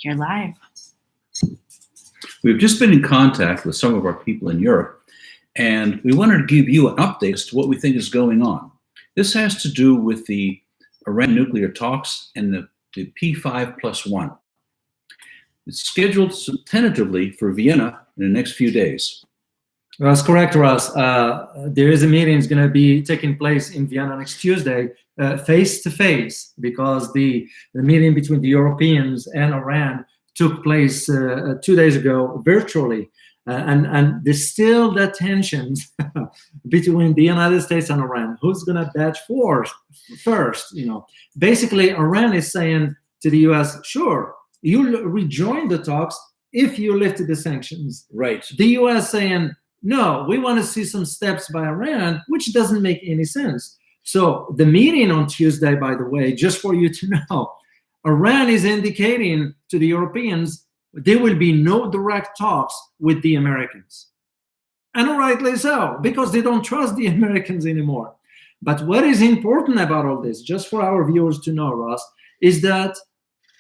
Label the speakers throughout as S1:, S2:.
S1: You're live.
S2: We've just been in contact with some of our people in Europe, and we wanted to give you an update as to what we think is going on. This has to do with the Iran nuclear talks and the P5+1. It's scheduled tentatively for Vienna in the next few days.
S3: That's correct, Russ. There is a meeting that's going to be taking place in Vienna next Tuesday, face-to-face, because the meeting between the Europeans and Iran took place 2 days ago virtually. And there's still that tensions between the United States and Iran. Who's going to batch first? Basically, Iran is saying to the U.S., sure, you'll rejoin the talks if you lift the sanctions.
S2: Right.
S3: The U.S. saying, no, we want to see some steps by Iran, which doesn't make any sense. So the meeting on Tuesday, by the way, just for you to know, Iran is indicating to the Europeans there will be no direct talks with the Americans. And rightly so, because they don't trust the Americans anymore. But what is important about all this, just for our viewers to know, Ross, is that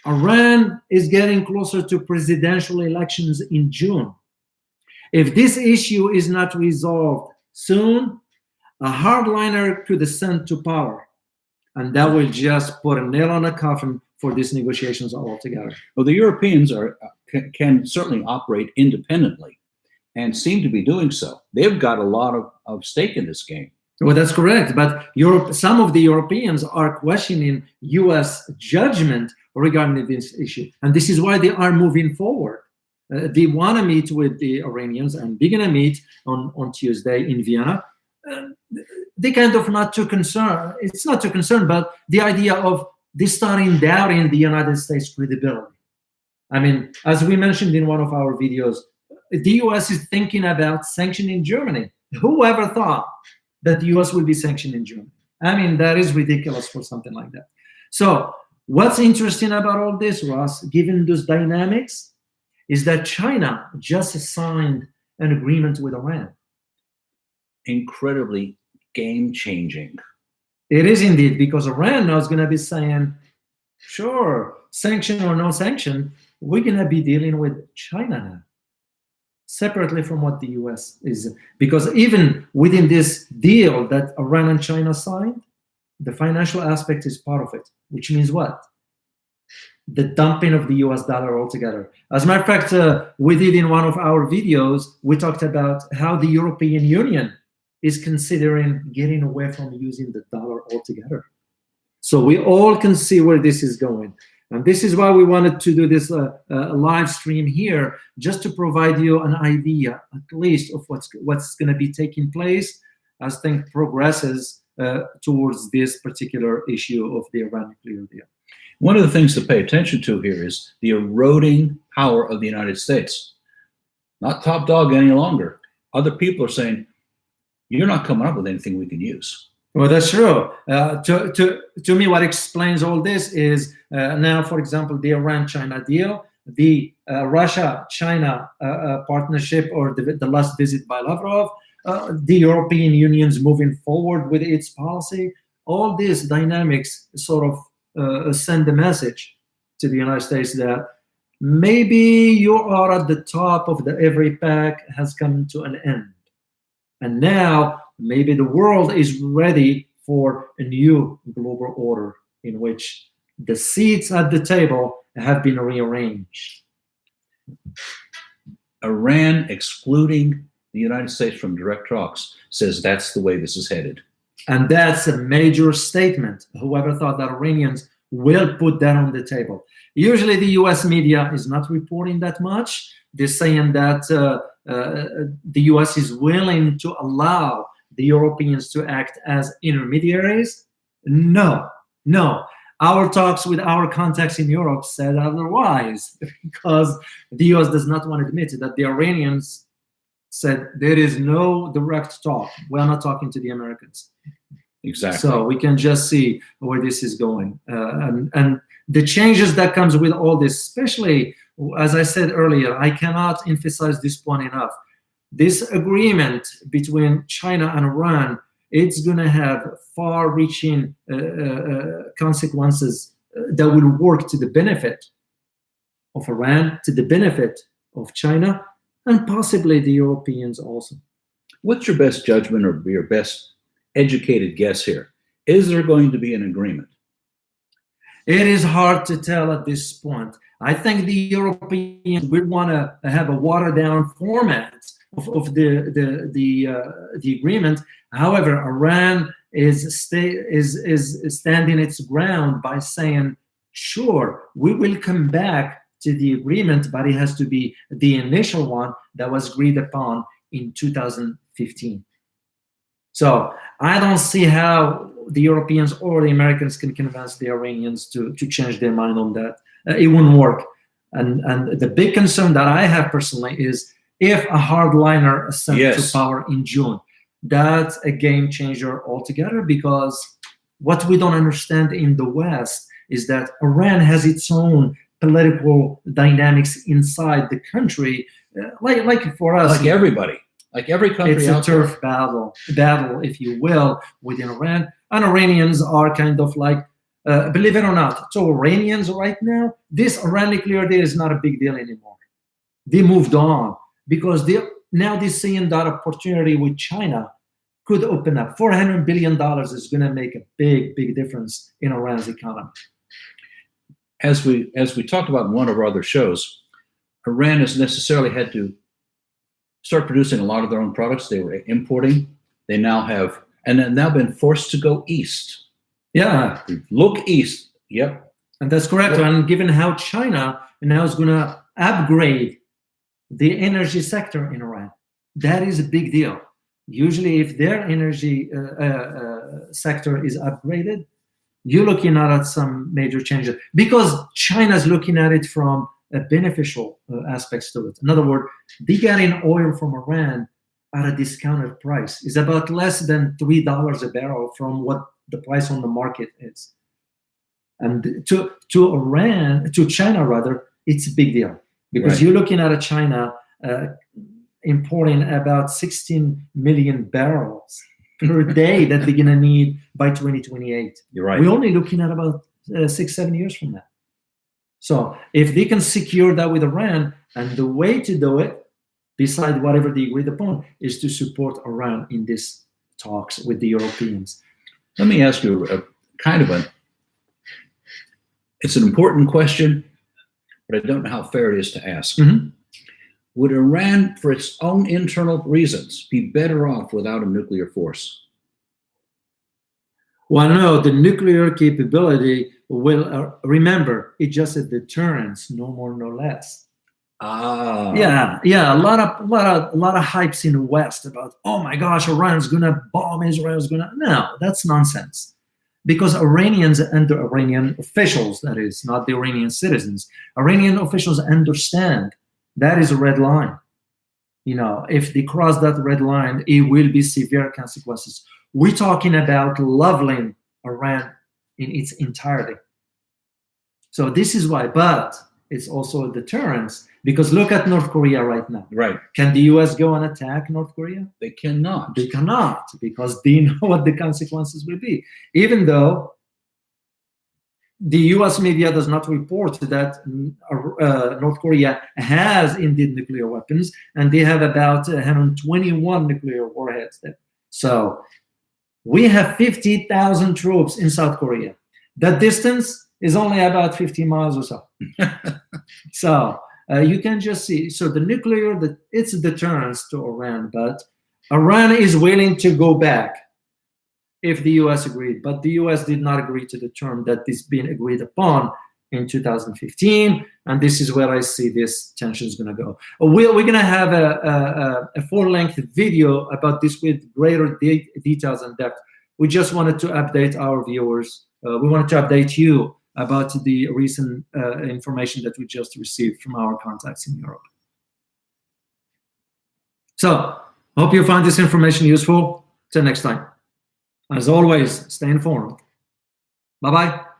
S3: Iran is getting closer to presidential elections in June. If this issue is not resolved soon, a hardliner could ascend to power, and that will just put a nail on the coffin for these negotiations altogether.
S2: Well, the Europeans can certainly operate independently and seem to be doing so. They've got a lot of stake in this game.
S3: Well, that's correct. But some of the Europeans are questioning U.S. judgment regarding this issue. And this is why they are moving forward. They want to meet with the Iranians, and they're going to meet on Tuesday in Vienna. They kind of not too concerned. It's not too concerned, but the idea of they starting doubting the United States credibility. I mean, as we mentioned in one of our videos, the U.S. is thinking about sanctioning Germany. Whoever thought that the U.S. would be sanctioning Germany? I mean, that is ridiculous for something like that. So what's interesting about all this, Ross, given those dynamics, is that China just signed an agreement with Iran.
S2: Incredibly game-changing.
S3: It is indeed, because Iran now is going to be saying, sure, sanction or no sanction, we're going to be dealing with China now, separately from what the U.S. is. Because even within this deal that Iran and China signed, the financial aspect is part of it, which means what? The dumping of the US dollar altogether. As a matter of fact, we did in one of our videos, we talked about how the European Union is considering getting away from using the dollar altogether. So we all can see where this is going. And this is why we wanted to do this live stream here, just to provide you an idea, at least, of what's going to be taking place as things progresses towards this particular issue of the Iran nuclear deal.
S2: One of the things to pay attention to here is the eroding power of the United States. Not top dog any longer. Other people are saying, you're not coming up with anything we can use.
S3: Well, that's true. To me, what explains all this is now, for example, the Iran-China deal, the Russia-China partnership, or the last visit by Lavrov, the European Union's moving forward with its policy. All these dynamics sort of send a message to the United States that maybe you are at the top of every pack has come to an end. And now maybe the world is ready for a new global order in which the seats at the table have been rearranged.
S2: Iran excluding the United States from direct talks says that's the way this is headed.
S3: And that's a major statement. Whoever thought that Iranians will put that on the table. Usually the US media is not reporting that much. They're saying that the US is willing to allow the Europeans to act as intermediaries. No. Our talks with our contacts in Europe said otherwise, because the US does not want to admit that the Iranians said there is no direct talk. We're not talking to the Americans.
S2: Exactly.
S3: So we can just see where this is going. And the changes that comes with all this, especially, as I said earlier, I cannot emphasize this point enough. This agreement between China and Iran, it's going to have far-reaching consequences that will work to the benefit of Iran to the benefit of China and possibly the Europeans also.
S2: What's your best judgment or your best educated guess here? Is there going to be an agreement?
S3: It is hard to tell at this point. I think the Europeans will want to have a watered down format of the agreement. However, Iran is standing its ground by saying, sure, we will come back to the agreement, but it has to be the initial one that was agreed upon in 2015. So I don't see how the Europeans or the Americans can convince the Iranians to change their mind on that. It wouldn't work. And the big concern that I have personally is if a hardliner ascends to power in June, that's a game changer altogether, because what we don't understand in the West is that Iran has its own political dynamics inside the country, like for us.
S2: Like everybody. Like every country
S3: it's
S2: out
S3: a turf battle, if you will, within Iran. And Iranians are kind of like, believe it or not, so Iranians right now, this Iran nuclear deal is not a big deal anymore. They moved on because now they're seeing that opportunity with China could open up. $400 billion is going to make a big, big difference in Iran's economy.
S2: As we talked about in one of our other shows, Iran has necessarily had to start producing a lot of their own products. They were importing. They now have, and have now been forced to go east.
S3: Yeah.
S2: Look east. Yep.
S3: And that's correct.
S2: Well,
S3: and given how China now is going to upgrade the energy sector in Iran, that is a big deal. Usually if their energy sector is upgraded, you're looking at some major changes, because China's looking at it from beneficial aspects to it. In other words, they getting oil from Iran at a discounted price. It's about less than $3 a barrel from what the price on the market is. And to China rather, it's a big deal, because you're looking at a China importing about 16 million barrels per day that they're gonna need by 2028.
S2: You're right.
S3: We're only looking at about 6-7 years from now. So if they can secure that with Iran, and the way to do it, beside whatever they agreed upon, is to support Iran in these talks with the Europeans.
S2: Let me ask you it's an important question, but I don't know how fair it is to ask.
S3: Mm-hmm.
S2: Would Iran, for its own internal reasons, be better off without a nuclear force?
S3: Well, no, the nuclear capability will, remember, it's just a deterrence, no more, no less. Yeah, a lot of hypes in the West about, oh my gosh, Iran's gonna bomb Israel's gonna. No, that's nonsense. Because Iranians and the Iranian officials, that is, not the Iranian citizens, Iranian officials understand that is a red line. You know, if they cross that red line, it will be severe consequences. We're talking about leveling Iran in its entirety. So this is why, but it's also a deterrence, because look at North Korea right now.
S2: Right.
S3: Can the US go and attack North Korea?
S2: They cannot.
S3: They cannot, because they know what the consequences will be. Even though the US media does not report that North Korea has indeed nuclear weapons, and they have about 121 nuclear warheads there. So we have 50,000 troops in South Korea. That distance is only about 50 miles or so. So you can just see, so the nuclear, it's a deterrence to Iran, but Iran is willing to go back if the US agreed, but the US did not agree to the term that is being agreed upon in 2015, and this is where I see this tension is going to go. We're going to have a full-length video about this with greater details and depth. We just wanted to update our viewers. We wanted to update you about the recent information that we just received from our contacts in Europe. So, hope you found this information useful. Till next time. As always, stay informed. Bye-bye.